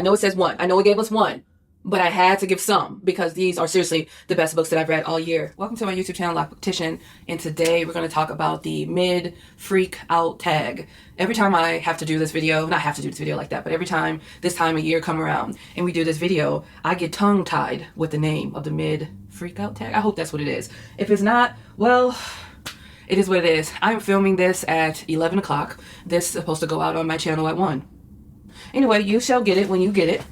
I know it says one. I know it gave us one, but I had to give some because these are seriously the best books that I've read all year. Welcome to my YouTube channel, Loc'D, and today we're going to talk about the mid freak out tag. Every time I have to do this video, not have to do this video like that, but every time this time of year come around and we do this video, I get tongue tied with the name of the mid freak out tag. I hope that's what it is. If it's not, well, it is what it is. I'm filming this at 11 o'clock. This is supposed to go out on my channel at 1. Anyway, you shall get it when you get it.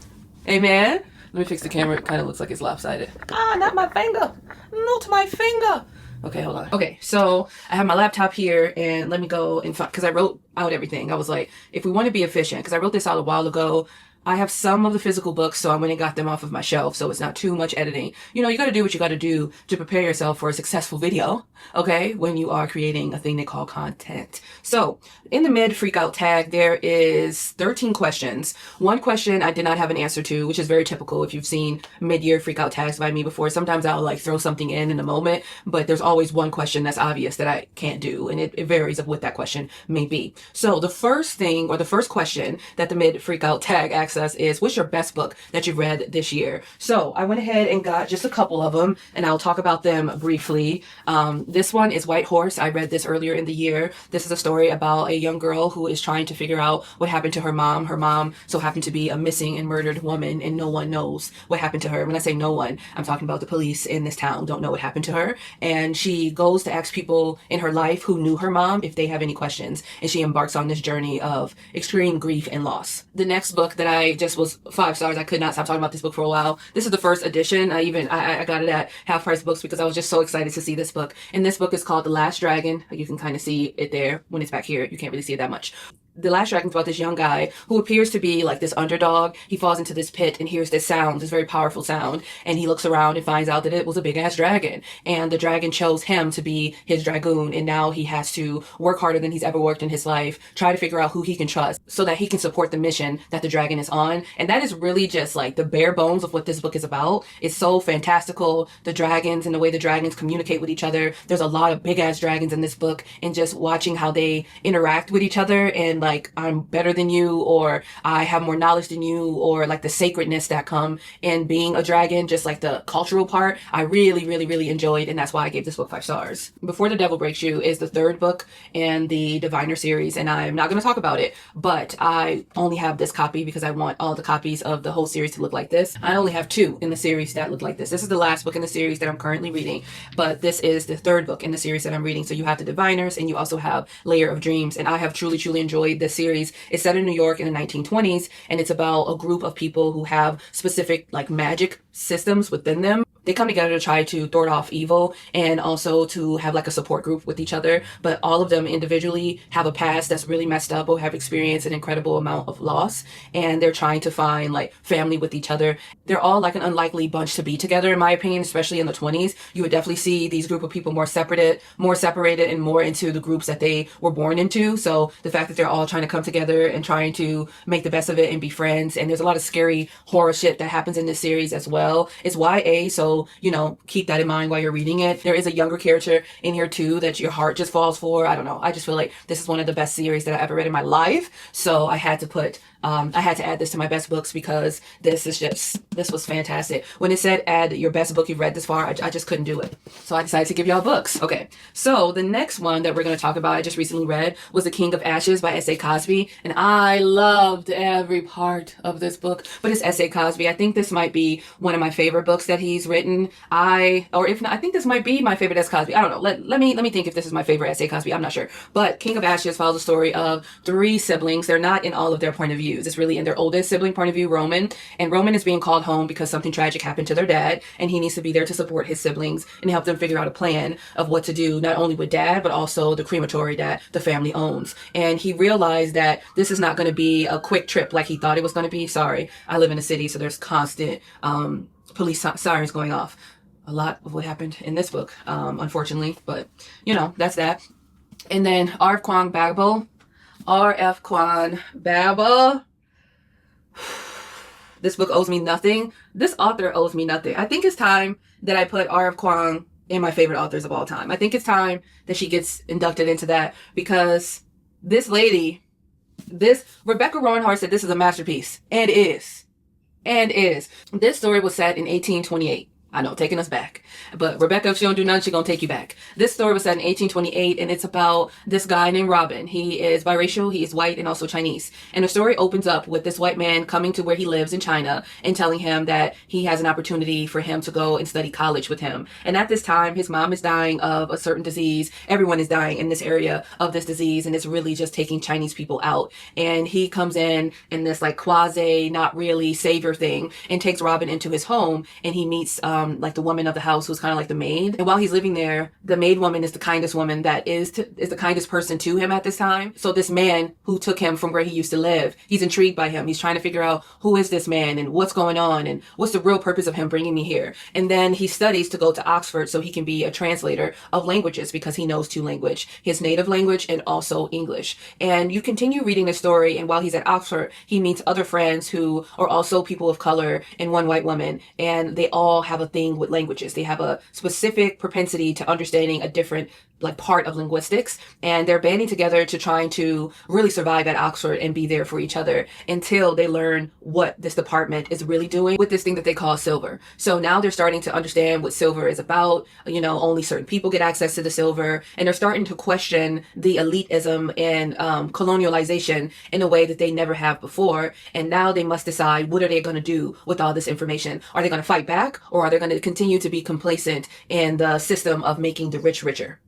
Amen. Let me fix the camera. It kind of looks like it's lopsided. Ah, not my finger. Not my finger. Okay, hold on. Okay, so I have my laptop here, and let me go and find, because I wrote out everything. I was like, if we want to be efficient, because I wrote this out a while ago, I have some of the physical books, so I went and got them off of my shelf, so it's not too much editing. You know, you got to do what you got to do to prepare yourself for a successful video, okay, when you are creating a thing they call content. So, in the mid freak out tag, there is 13 questions. One question I did not have an answer to, which is very typical if you've seen mid-year freak out tags by me before. Sometimes I'll like throw something in a moment, but there's always one question that's obvious that I can't do, and it varies of what that question may be. So, the first thing, or the first question that the mid freak out tag asks us is, what's your best book that you've read this year? So I went ahead and got just a couple of them, and I'll talk about them briefly. This one is White Horse. I read this earlier in the year. This is a story about a young girl who is trying to figure out what happened to her mom. Her mom so happened to be a missing and murdered woman, and no one knows what happened to her. When I say no one, I'm talking about the police in this town don't know what happened to her. And she goes to ask people in her life who knew her mom if they have any questions, and she embarks on this journey of extreme grief and loss. The next book that I just was 5 stars. I could not stop talking about this book for a while. This is the first edition. I got it at Half Price Books because I was just so excited to see this book. And this book is called The Last Dragon. You can kind of see it there. When it's back here, you can't really see it that much. The Last Dragon is about this young guy who appears to be like this underdog. He falls into this pit and hears this sound, this very powerful sound, and he looks around and finds out that it was a big-ass dragon. And the dragon chose him to be his dragoon, and now he has to work harder than he's ever worked in his life, try to figure out who he can trust so that he can support the mission that the dragon is on. And that is really just like the bare bones of what this book is about. It's so fantastical, the dragons and the way the dragons communicate with each other. There's a lot of big-ass dragons in this book, and just watching how they interact with each other, and like, I'm better than you, or I have more knowledge than you, or like the sacredness that come in being a dragon, just like the cultural part, I really enjoyed, and that's why I gave this book 5 stars. Before the Devil Breaks You is the 3rd book in the Diviner series, and I'm not going to talk about it, but I only have this copy because I want all the copies of the whole series to look like this. I only have 2 in the series that look like this. This is the last book in the series that I'm currently reading, but this is the 3rd book in the series that I'm reading. So you have the Diviners, and you also have Layer of Dreams, and I have truly enjoyed this series. It's set in New York in the 1920s, and it's about a group of people who have specific like magic systems within them. They come together to try to thwart off evil, and also to have like a support group with each other. But all of them individually have a past that's really messed up, or have experienced an incredible amount of loss. And they're trying to find like family with each other. They're all like an unlikely bunch to be together, in my opinion, especially in the 20s. You would definitely see these group of people more separated, and more into the groups that they were born into. So the fact that they're all trying to come together and trying to make the best of it and be friends. And there's a lot of scary horror shit that happens in this series as well. It's YA, so you know, keep that in mind while you're reading it. There is a younger character in here too that your heart just falls for. I don't know. I just feel like this is one of the best series that I ever read in my life. So I had to put, I had to add this to my best books because this was fantastic. When it said add your best book you've read this far, I just couldn't do it. So I decided to give y'all books. Okay. So the next one that we're going to talk about, I just recently read, was The King of Ashes by S.A. Cosby. And I loved every part of this book, but it's S.A. Cosby. I think this might be one of my favorite books that he's written. If not, I think this might be my favorite S. Cosby. I don't know. Let me think if this is my favorite S.A. Cosby. I'm not sure. But King of Ashes follows the story of 3 siblings. They're not in all of their point of views. It's really in their oldest sibling point of view, Roman. And Roman is being called home because something tragic happened to their dad, and he needs to be there to support his siblings and help them figure out a plan of what to do, not only with dad, but also the crematory that the family owns. And he realized that this is not going to be a quick trip like he thought it was going to be. Sorry, I live in a city, so there's constant police sirens going off. A lot of what happened in this book, unfortunately, but you know, that's that. And then R.F. Kuang Babel. This book owes me nothing. This author owes me nothing. I think it's time that I put R.F. Kuang in my favorite authors of all time. I think it's time that she gets inducted into that, because this lady, Rebecca Roanhart said this is a masterpiece, and it is. and is. This story was set in 1828. I know, taking us back. But Rebecca, if she don't do nothing, she gonna take you back. This story was set in 1828, and it's about this guy named Robin. He is biracial, he is white, and also Chinese. And the story opens up with this white man coming to where he lives in China and telling him that he has an opportunity for him to go and study college with him. And at this time, his mom is dying of a certain disease. Everyone is dying in this area of this disease, and it's really just taking Chinese people out. And he comes in this like quasi, not really savior thing, and takes Robin into his home, and he meets like the woman of the house, who's kind of like the maid. And while he's living there, the maid woman is the kindest woman that is the kindest person to him at this time. So this man who took him from where he used to live, he's intrigued by him. He's trying to figure out who is this man and what's going on and what's the real purpose of him bringing me here. And then he studies to go to Oxford so he can be a translator of languages, because he knows two languages, his native language and also English. And you continue reading the story, and while he's at Oxford, he meets other friends who are also people of color and one white woman, and they all have a thing with languages. They have a specific propensity to understanding a different like part of linguistics, and they're banding together to trying to really survive at Oxford and be there for each other until they learn what this department is really doing with this thing that they call silver. So now they're starting to understand what silver is about. You know, only certain people get access to the silver, and they're starting to question the elitism and colonialization in a way that they never have before. And now they must decide, what are they going to do with all this information? Are they going to fight back, or are they going to continue to be complacent in the system of making the rich richer?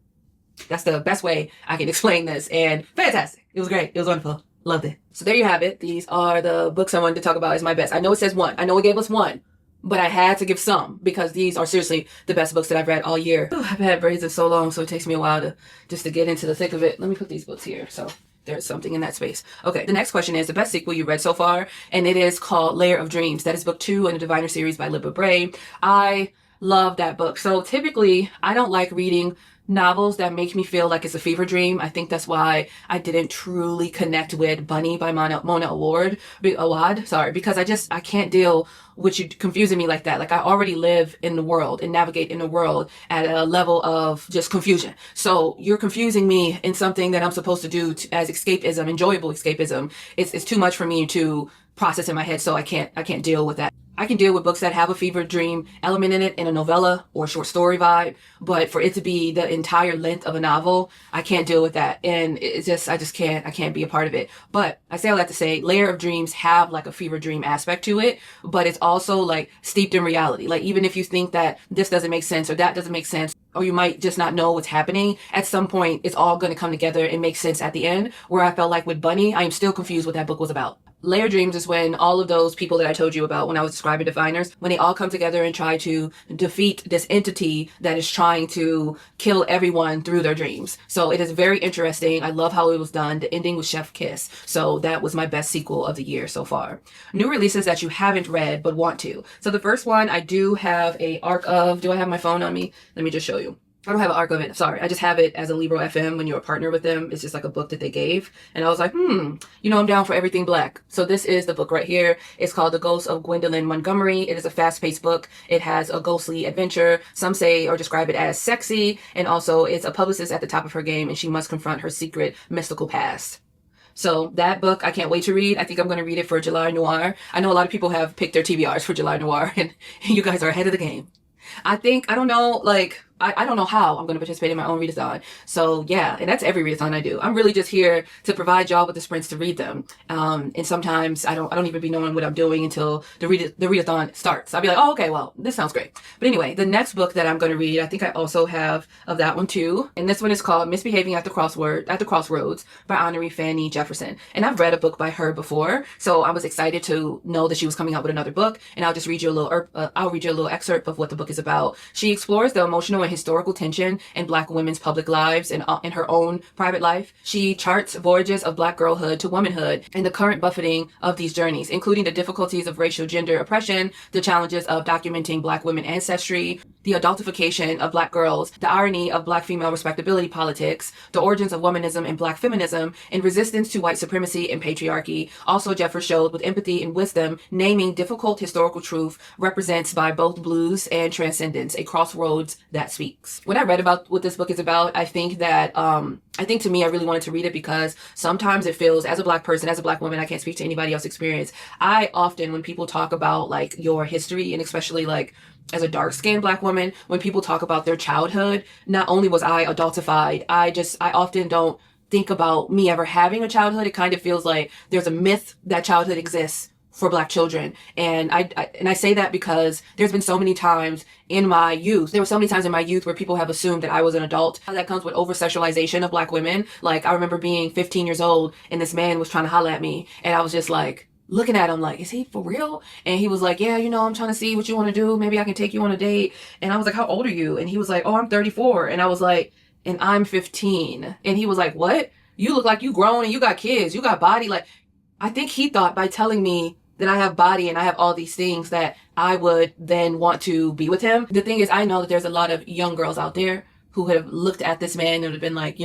That's the best way I can explain this. And fantastic. It was great. It was wonderful. Loved it. So there you have it. These are the books I wanted to talk about as my best. I know it says one. I know it gave us one, but I had to give some because these are seriously the best books that I've read all year. I've had braids for so long, so it takes me a while to get into the thick of it. Let me put these books here. So there's something in that space. Okay, the next question is the best sequel you read so far, and it is called Layer of Dreams. That is book 2 in the Diviner series by Libba Bray. I love that book. So typically, I don't like reading novels that make me feel like it's a fever dream. I think that's why I didn't truly connect with Bunny by Mona Awad, because I can't deal with you confusing me like that. Like, I already live in the world and navigate in the world at a level of just confusion. So you're confusing me in something that I'm supposed to do as escapism, enjoyable escapism. It's too much for me to process in my head, so I can't deal with that. I can deal with books that have a fever dream element in it, in a novella or short story vibe, but for it to be the entire length of a novel, I can't deal with that. And I can't be a part of it. But I say all that to say, Layer of Dreams have like a fever dream aspect to it, but it's also like steeped in reality. Like, even if you think that this doesn't make sense or that doesn't make sense, or you might just not know what's happening, at some point it's all going to come together and make sense at the end. Where I felt like with Bunny, I am still confused what that book was about. Layer Dreams is when all of those people that I told you about when I was describing diviners, when they all come together and try to defeat this entity that is trying to kill everyone through their dreams. So it is very interesting. I love how it was done. The ending was chef kiss. So that was my best sequel of the year so far. New releases that you haven't read but want to. So the first one I do have a arc of. Do I have my phone on me? Let me just show you. I don't have an arc of it. Sorry. I just have it as a Libro FM when you're a partner with them. It's just like a book that they gave. And I was like, I'm down for everything black. So this is the book right here. It's called The Ghost of Gwendolyn Montgomery. It is a fast-paced book. It has a ghostly adventure. Some say or describe it as sexy. And also it's a publicist at the top of her game, and she must confront her secret mystical past. So that book, I can't wait to read. I think I'm going to read it for July Noir. I know a lot of people have picked their TBRs for July Noir, and you guys are ahead of the game. I don't know how I'm going to participate in my own readathon. So yeah, and that's every readathon I do. I'm really just here to provide y'all with the sprints to read them. And sometimes I don't even be knowing what I'm doing until the readathon starts. I'll be like, oh, okay, well, this sounds great. But anyway, the next book that I'm going to read, I think I also have of that one too. And this one is called Misbehaving at the Crossroads by Honoree Fanny Jefferson. And I've read a book by her before, so I was excited to know that she was coming out with another book. And I'll just read you a little excerpt of what the book is about. She explores the emotional and historical tension in Black women's public lives and in her own private life. She charts voyages of Black girlhood to womanhood and the current buffeting of these journeys, including the difficulties of racial gender oppression, the challenges of documenting Black women ancestry, the adultification of Black girls, the irony of Black female respectability politics, the origins of womanism and Black feminism, and resistance to white supremacy and patriarchy. Also, Jeffers showed with empathy and wisdom, naming difficult historical truth represents by both blues and transcendence, a crossroads that speaks. When I read about what this book is about, I think that I I think to me, I really wanted to read it because sometimes it feels, as a Black person, as a Black woman, I can't speak to anybody else's experience. I often, when people talk about like your history, and especially like as a dark-skinned Black woman, when people talk about their childhood, not only was I adultified, I often don't think about me ever having a childhood. It kind of feels like there's a myth that childhood exists for Black children. And I say that because there's been so many times in my youth, there were so many times in my youth where people have assumed that I was an adult. That comes with over-sexualization of Black women. Like, I remember being 15 years old and this man was trying to holler at me, and I was just like, looking at him like, is he for real? And he was like, yeah, I'm trying to see what you want to do. Maybe I can take you on a date. And I was like, how old are you? And he was like, oh, I'm 34. And I was like, and I'm 15. And he was like, what? You look like you grown and you got kids. You got body. Like, I think he thought by telling me that I have body and I have all these things that I would then want to be with him. The thing is, I know that there's a lot of young girls out there who have looked at this man and would have been like,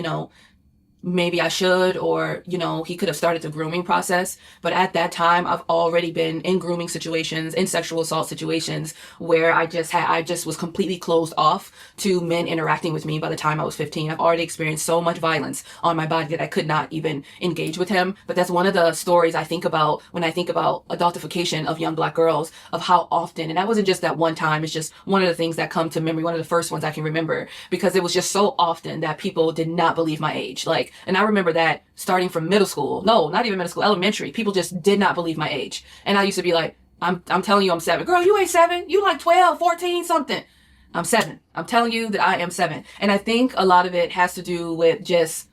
maybe I should, or, he could have started the grooming process. But at that time, I've already been in grooming situations, in sexual assault situations where I just was completely closed off to men interacting with me by the time I was 15. I've already experienced so much violence on my body that I could not even engage with him. But that's one of the stories I think about when I think about adultification of young Black girls, of how often, and that wasn't just that one time, it's just one of the things that come to memory, one of the first ones I can remember, because it was just so often that people did not believe my age. And I remember that starting from middle school. No, not even middle school, elementary. People just did not believe my age. And I used to be like, I'm telling you I'm 7. Girl, you ain't 7. You like 12, 14, something. I'm 7. I'm telling you that I am 7. And I think a lot of it has to do with just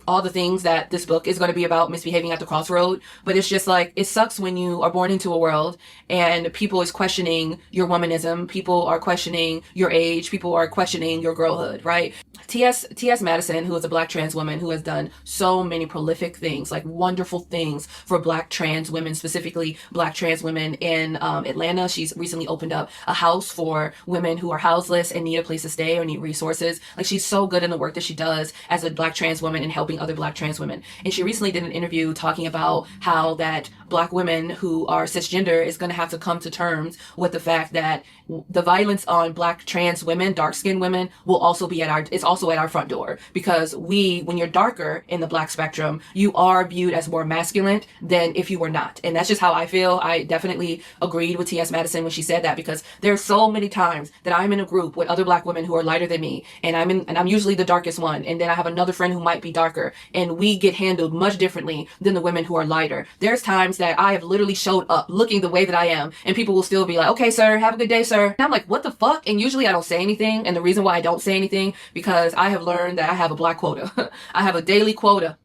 all the things that this book is going to be about, misbehaving at the crossroad. But it's just like, it sucks when you are born into a world and people is questioning your womanism. People are questioning your age. People are questioning your girlhood, right? T.S. Madison, who is a Black trans woman who has done so many prolific things, like wonderful things for Black trans women, specifically Black trans women in Atlanta. She's recently opened up a house for women who are houseless and need a place to stay or need resources. Like, she's so good in the work that she does as a Black trans woman and helping other Black trans women. And she recently did an interview talking about how that Black women who are cisgender is going to have to come to terms with the fact that the violence on Black trans women, dark-skinned women, will also be it's also at our front door, because when you're darker in the Black spectrum, you are viewed as more masculine than if you were not. And that's just how I feel. I definitely agreed with T.S. Madison when she said that, because there's so many times that I'm in a group with other Black women who are lighter than me, and I'm usually the darkest one, and then I have another friend who might be darker, and we get handled much differently than the women who are lighter. There's times that I have literally showed up looking the way that I am, and people will still be like, okay, sir, have a good day, sir. And I'm like, what the fuck? And usually I don't say anything. And the reason why I don't say anything, because I have learned that I have a Black quota. I have a daily quota,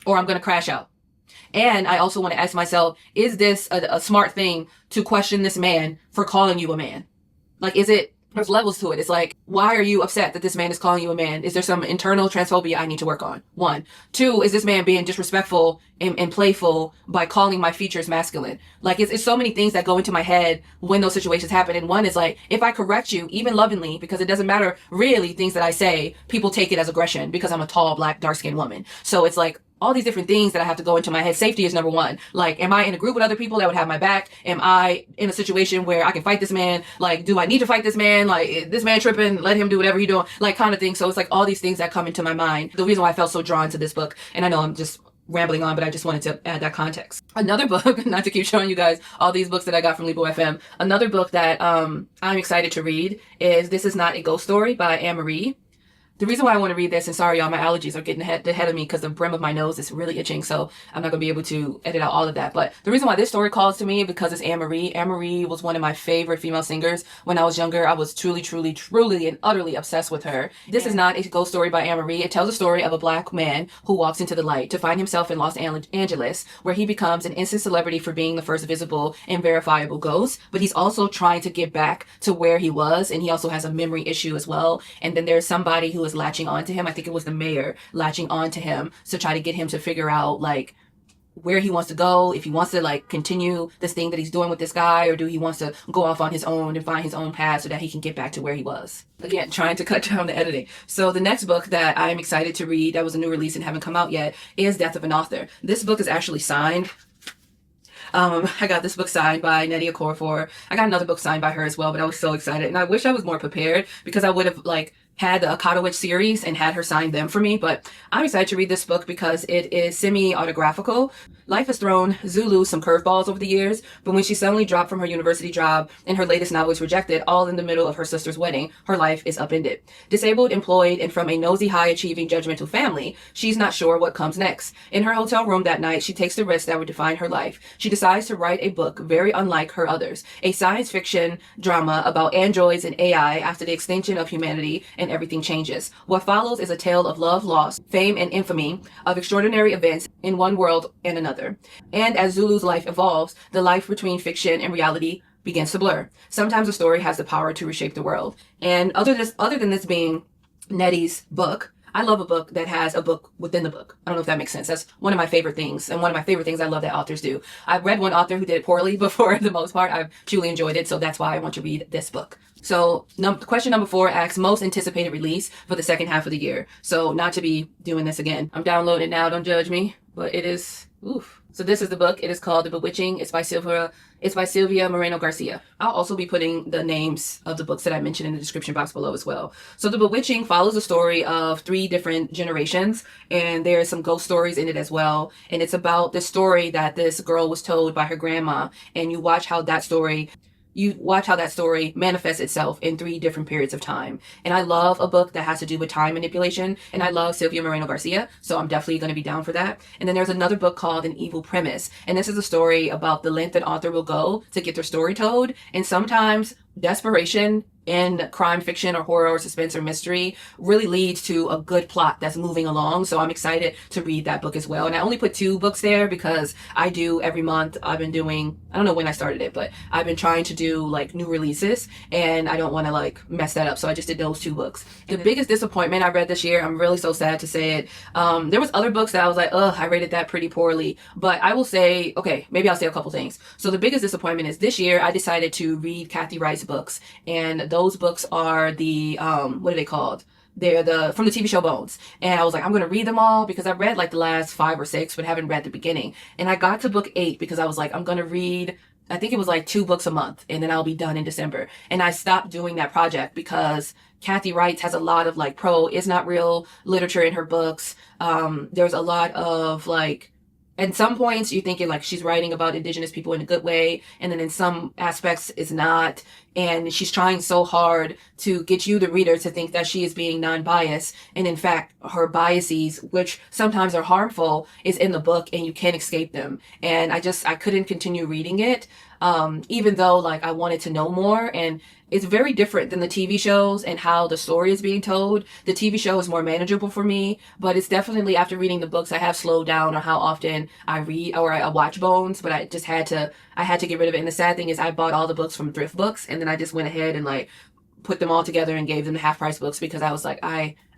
or I'm going to crash out. And I also want to ask myself, is this a smart thing to question this man for calling you a man? Like, there's levels to it. It's like, why are you upset that this man is calling you a man? Is there some internal transphobia I need to work on? 1. 2, is this man being disrespectful and playful by calling my features masculine? Like, it's so many things that go into my head when those situations happen. And one is like, if I correct you, even lovingly, because it doesn't matter really things that I say, people take it as aggression because I'm a tall, Black, dark-skinned woman. So it's like, all these different things that I have to go into my head. Safety is number 1. Like, am I in a group with other people that would have my back? Am I in a situation where I can fight this man? Like, do I need to fight this man? Like, this man tripping, let him do whatever he's doing, like, kind of thing. So it's like all these things that come into my mind. The reason why I felt so drawn to this book, and I know I'm just rambling on, but I just wanted to add that context. Another book, not to keep showing you guys all these books that I got from Lebo FM, another book that I'm excited to read is This Is Not a Ghost Story by Anne-Marie. The reason why I want to read this, and sorry y'all, my allergies are getting ahead of me because the brim of my nose is really itching, so I'm not going to be able to edit out all of that. But the reason why this story calls to me because it's Anne-Marie. Anne-Marie was one of my favorite female singers when I was younger. I was truly, truly, truly and utterly obsessed with her. This is not a ghost story by Anne-Marie. It tells a story of a Black man who walks into the light to find himself in Los Angeles, where he becomes an instant celebrity for being the first visible and verifiable ghost. But he's also trying to get back to where he was, and he also has a memory issue as well. And then there's somebody who is latching on to him. I think it was the mayor latching on to him to try to get him to figure out like where he wants to go, if he wants to like continue this thing that he's doing with this guy, or do he wants to go off on his own and find his own path so that he can get back to where he was. Again, trying to cut down the editing. So the next book that I'm excited to read, that was a new release and haven't come out yet, is Death of an Author. This book is actually signed. I got this book signed by Nnedi Okorafor. I got another book signed by her as well, but I was so excited. And I wish I was more prepared, because I would have like had the Akatowicz series and had her sign them for me, but I'm excited to read this book because it is semi-autographical. Life has thrown Zulu some curveballs over the years, but when she suddenly dropped from her university job and her latest novel was rejected, all in the middle of her sister's wedding, her life is upended. Disabled, employed, and from a nosy, high-achieving, judgmental family, she's not sure what comes next. In her hotel room that night, she takes the risk that would define her life. She decides to write a book very unlike her others, a science fiction drama about androids and AI after the extinction of humanity and everything changes. What follows is a tale of love, loss, fame, and infamy, of extraordinary events in one world and another. And as Zulu's life evolves, the life between fiction and reality begins to blur. Sometimes a story has the power to reshape the world. And other than this being Nettie's book, I love a book that has a book within the book. I don't know if that makes sense. That's one of my favorite things. And one of my favorite things I love that authors do. I've read one author who did it poorly, but for the most part, I've truly enjoyed it. So that's why I want to read this book. So question number 4 asks most anticipated release for the second half of the year. So not to be doing this again. I'm downloading it now. Don't judge me. But it is, oof. So this is the book. It is called The Bewitching. It's by Sylvia Moreno Garcia. I'll also be putting the names of the books that I mentioned in the description box below as well. So The Bewitching follows the story of 3 different generations, and there's some ghost stories in it as well. And it's about the story that this girl was told by her grandma, and you watch how that story manifests itself in 3 different periods of time. And I love a book that has to do with time manipulation, and I love Sylvia Moreno Garcia, so I'm definitely going to be down for that. And then there's another book called An Evil Premise, and this is a story about the length an author will go to get their story told, and sometimes desperation in crime fiction or horror or suspense or mystery really leads to a good plot that's moving along. So I'm excited to read that book as well. And I only put 2 books there because I do every month. I've been doing, I don't know when I started it, but I've been trying to do like new releases, and I don't want to like mess that up. So I just did those 2 books. The biggest disappointment I read this year, I'm really so sad to say it. There was other books that I was like, I rated that pretty poorly, but I will say, okay, maybe I'll say a couple things. So the biggest disappointment is this year I decided to read Kathy Wright's books, and those books are the what are they called? They're from the TV show Bones. And I was like, I'm going to read them all because I read like the last 5 or 6, but haven't read the beginning. And I got to book 8 because I was like, I'm going to read, I think it was like 2 books a month, and then I'll be done in December. And I stopped doing that project because Kathy Wright has a lot of like is not real literature in her books. There's a lot of like, at some points you're thinking like she's writing about indigenous people in a good way, and then in some aspects it's not. And she's trying so hard to get you, the reader, to think that she is being non-biased. And in fact, her biases, which sometimes are harmful, is in the book and you can't escape them. And I couldn't continue reading it, even though like I wanted to know more. And it's very different than the TV shows and how the story is being told. The TV show is more manageable for me, but it's definitely, after reading the books, I have slowed down on how often I read or I watch Bones, but I had to get rid of it. And the sad thing is I bought all the books from Thrift Books, and then I just went ahead and like put them all together and gave them the half price books because I was like,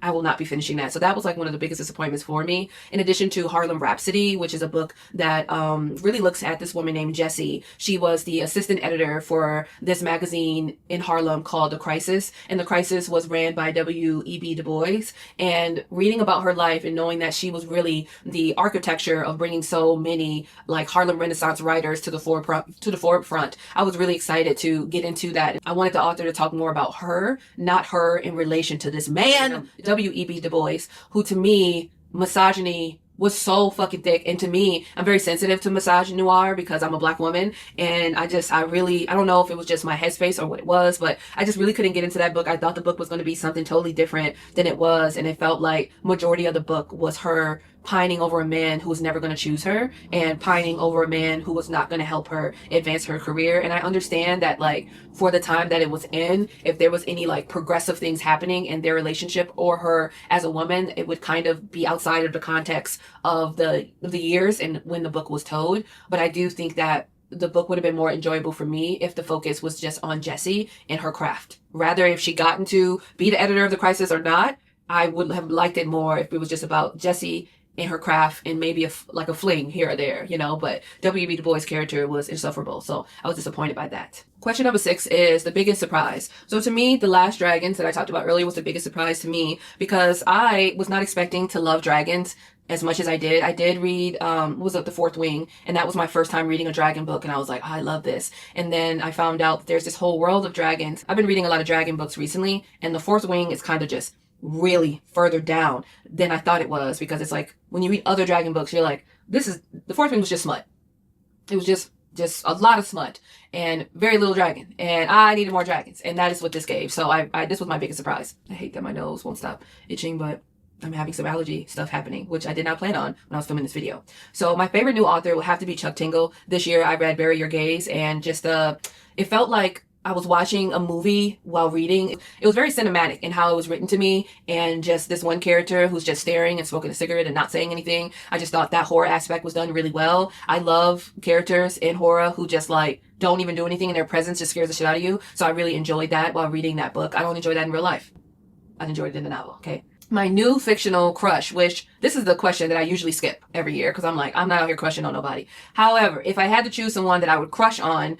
I will not be finishing that. So that was like one of the biggest disappointments for me. In addition to Harlem Rhapsody, which is a book that really looks at this woman named Jessie. She was the assistant editor for this magazine in Harlem called The Crisis. And The Crisis was ran by W.E.B. Du Bois. And reading about her life and knowing that she was really the architecture of bringing so many like Harlem Renaissance writers to the forefront, I was really excited to get into that. I wanted the author to talk more about her, not her in relation to this man, W.E.B. Du Bois, who to me, misogyny was so fucking thick. And to me, I'm very sensitive to misogynoir because I'm a Black woman. And I don't know if it was just my headspace or what it was, but I just really couldn't get into that book. I thought the book was going to be something totally different than it was. And it felt like majority of the book was her pining over a man who was never going to choose her, and pining over a man who was not going to help her advance her career. And I understand that like for the time that it was in, if there was any like progressive things happening in their relationship or her as a woman, it would kind of be outside of the context of the years and when the book was told. But I do think that the book would have been more enjoyable for me if the focus was just on Jessie and her craft. Rather, if she gotten to be the editor of The Crisis or not, I would have liked it more if it was just about Jessie and her craft and maybe a fling here or there, you know. But W.E.B. Du Bois' character was insufferable, so I was disappointed by that. Question number 6 is the biggest surprise. So to me, The Last Dragons that I talked about earlier was the biggest surprise to me because I was not expecting to love dragons as much as I did read, what was it, The Fourth Wing, and that was my first time reading a dragon book, and I was like, I love this. And then I found out that there's this whole world of dragons. I've been reading a lot of dragon books recently, and The Fourth Wing is kind of just really further down than I thought it was, because it's like, when you read other dragon books, you're like, The Fourth Wing was just smut. It was just a lot of smut and very little dragon, and I needed more dragons, and that is what this gave. So this was my biggest surprise. I hate that my nose won't stop itching, but I'm having some allergy stuff happening, which I did not plan on when I was filming this video. So my favorite new author will have to be Chuck Tingle. This year I read Bury Your Gaze, and just it felt like I was watching a movie while reading. It was very cinematic in how it was written to me, and just this one character who's just staring and smoking a cigarette and not saying anything. I just thought that horror aspect was done really well. I love characters in horror who just like don't even do anything, and their presence just scares the shit out of you. So I really enjoyed that while reading that book. I don't enjoy that in real life. I enjoyed it in the novel, okay? My new fictional crush, which this is the question that I usually skip every year because I'm like, I'm not out here crushing on nobody. However, if I had to choose someone that I would crush on,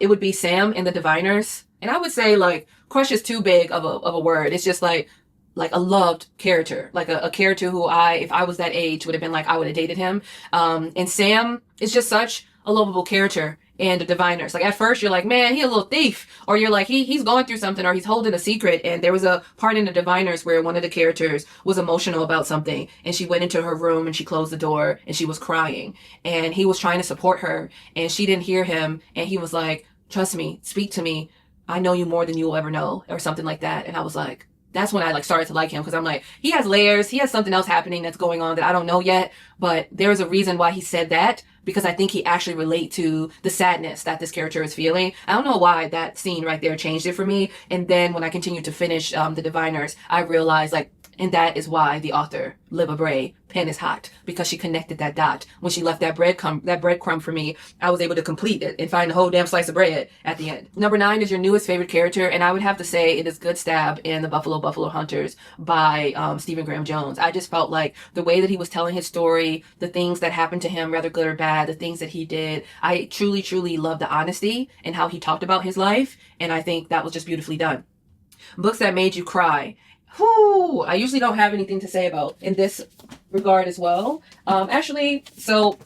it would be Sam in The Diviners. And I would say like crush is too big of a word. It's just like a loved character, like a character who if I was that age, would have been like, I would have dated him. And Sam is just such a lovable character. And The Diviners, like at first you're like, man, he a little thief, or you're like, he's going through something, or he's holding a secret. And there was a part in The Diviners where one of the characters was emotional about something, and she went into her room and she closed the door and she was crying, and he was trying to support her, and she didn't hear him, and he was like, trust me, speak to me, I know you more than you'll ever know, or something like that. And I was like, that's when I like started to like him, because I'm like, he has layers, he has something else happening that's going on that I don't know yet, but there's a reason why he said that, because I think he actually relate to the sadness that this character is feeling. I don't know why that scene right there changed it for me. And then when I continued to finish The Diviners, I realized like, and that is why the author, Libba Bray, pen is hot, because she connected that dot. When she left that breadcrumb for me, I was able to complete it and find the whole damn slice of bread at the end. Number 9 is your newest favorite character, and I would have to say it is Good Stab in The Buffalo Hunters by Stephen Graham Jones. I just felt like the way that he was telling his story, the things that happened to him, whether good or bad, the things that he did, I truly, truly love the honesty and how he talked about his life, and I think that was just beautifully done. Books that made you cry. Whew, I usually don't have anything to say about in this regard as well. Actually, so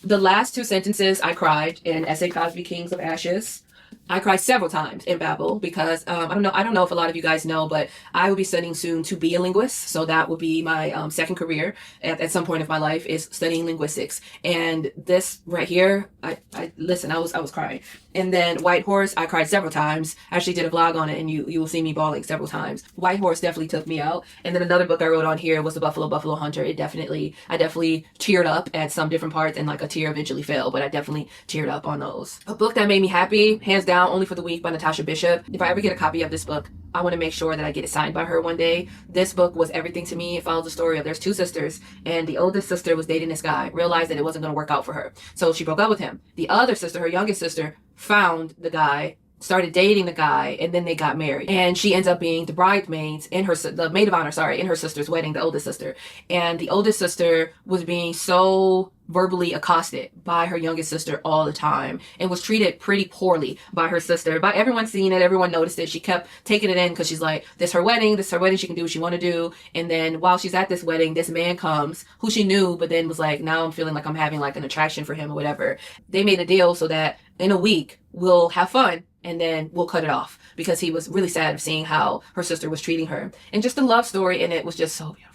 the last 2 sentences I cried in S.A. Cosby Kings of Ashes. I cried several times in Babel because I don't know if a lot of you guys know, but I will be studying soon to be a linguist. So that will be my second career at some point of my life, is studying linguistics. And this right here, I was crying. And then White Horse, I cried several times. I actually did a vlog on it, and you will see me bawling several times. White Horse definitely took me out. And then another book I wrote on here was The Buffalo Hunter. I definitely teared up at some different parts, and like a tear eventually fell, but I definitely teared up on those. A book that made me happy, hands down, Only for the Weak by Natasha Bishop. If I ever get a copy of this book, I want to make sure that I get it signed by her one day. This book was everything to me. It follows the story of there's 2 sisters, and the oldest sister was dating this guy, realized that it wasn't going to work out for her. So she broke up with him. The other sister, her youngest sister, found the guy, started dating the guy, and then they got married. And she ends up being the bridesmaids in the maid of honor, in her sister's wedding, the oldest sister. And the oldest sister was being so verbally accosted by her youngest sister all the time, and was treated pretty poorly by her sister. By everyone seeing it, everyone noticed it. She kept taking it in because she's like, this is her wedding, she can do what she want to do. And then while she's at this wedding, this man comes who she knew, but then was like, now I'm feeling like I'm having like an attraction for him or whatever. They made a deal so that in a week we'll have fun, and then we'll cut it off, because he was really sad of seeing how her sister was treating her. And just the love story in it was just so beautiful.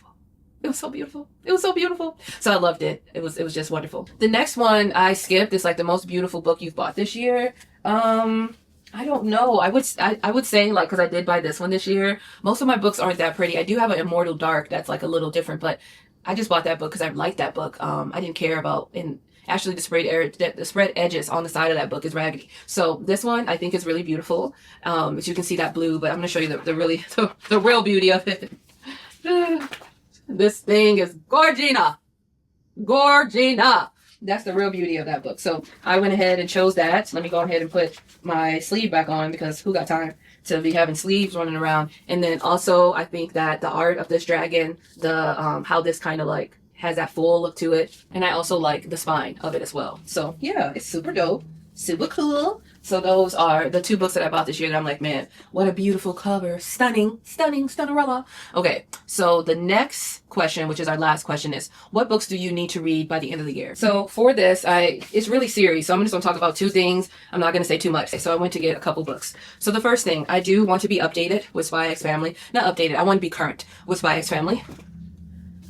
It was so beautiful. It was so beautiful. So I loved it. It was just wonderful. The next one I skipped is like the most beautiful book you've bought this year. I don't know. I would say, like, because I did buy this one this year. Most of my books aren't that pretty. I do have an Immortal Dark that's like a little different, but I just bought that book because I liked that book. I didn't care about, and actually the spread edges on the side of that book is raggedy. So this one I think is really beautiful. As you can see that blue, but I'm going to show you the real beauty of it. This thing is Gorgina. That's the real beauty of that book. So I went ahead and chose that. Let me go ahead and put my sleeve back on, because who got time to be having sleeves running around. And then also I think that the art of this dragon, the how this kind of like has that full look to it, and I also like the spine of it as well. So yeah, it's super dope. Super cool. So those are the two books that I bought this year that I'm like, man, what a beautiful cover. Stunning, stunning, stunnerella. Okay, so the next question, which is our last question, is what books do you need to read by the end of the year? So for this, it's really serious. So I'm just gonna talk about two things. I'm not gonna say too much. So I went to get a couple books. So the first thing, I do want to be updated with Spy X Family. Not updated, I want to be current with Spy X Family.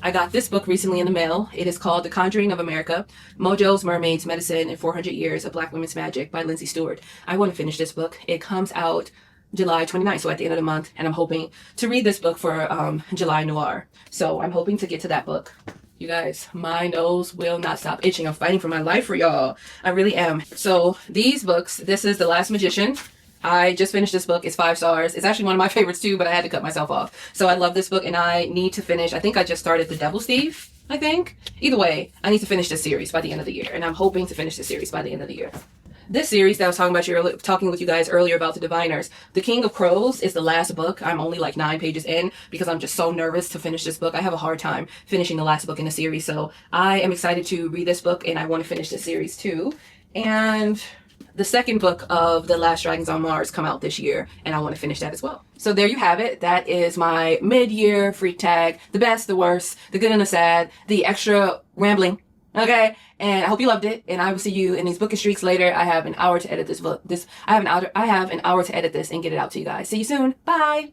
I got this book recently in the mail. It is called The Conjuring of America, Mojo's Mermaids, Medicine, and 400 Years of Black Women's Magic by Lindsay Stewart. I want to finish this book. It comes out July 29th, so at the end of the month, and I'm hoping to read this book for July Noir. So I'm hoping to get to that book. You guys, my nose will not stop itching. I'm fighting for my life for y'all. I really am. So these books, this is The Last Magician. I just finished this book. It's 5 stars. It's actually one of my favorites too, but I had to cut myself off. So I love this book and I need to finish. I think I just started The Devil's Thief, I think. Either way, I need to finish this series by the end of the year. And I'm hoping to finish this series by the end of the year. This series that I was talking with you guys earlier about, The Diviners, The King of Crows is the last book. I'm only like 9 pages in because I'm just so nervous to finish this book. I have a hard time finishing the last book in the series. So I am excited to read this book and I want to finish this series too. And the second book of The Last Dragons on Mars come out this year, and I want to finish that as well. So there you have it. That is my mid-year freak tag. The best, the worst, the good and the sad, the extra rambling. Okay? And I hope you loved it, and I will see you in these bookish streaks later. I have an hour to edit this book. I have an hour to edit this and get it out to you guys. See you soon. Bye!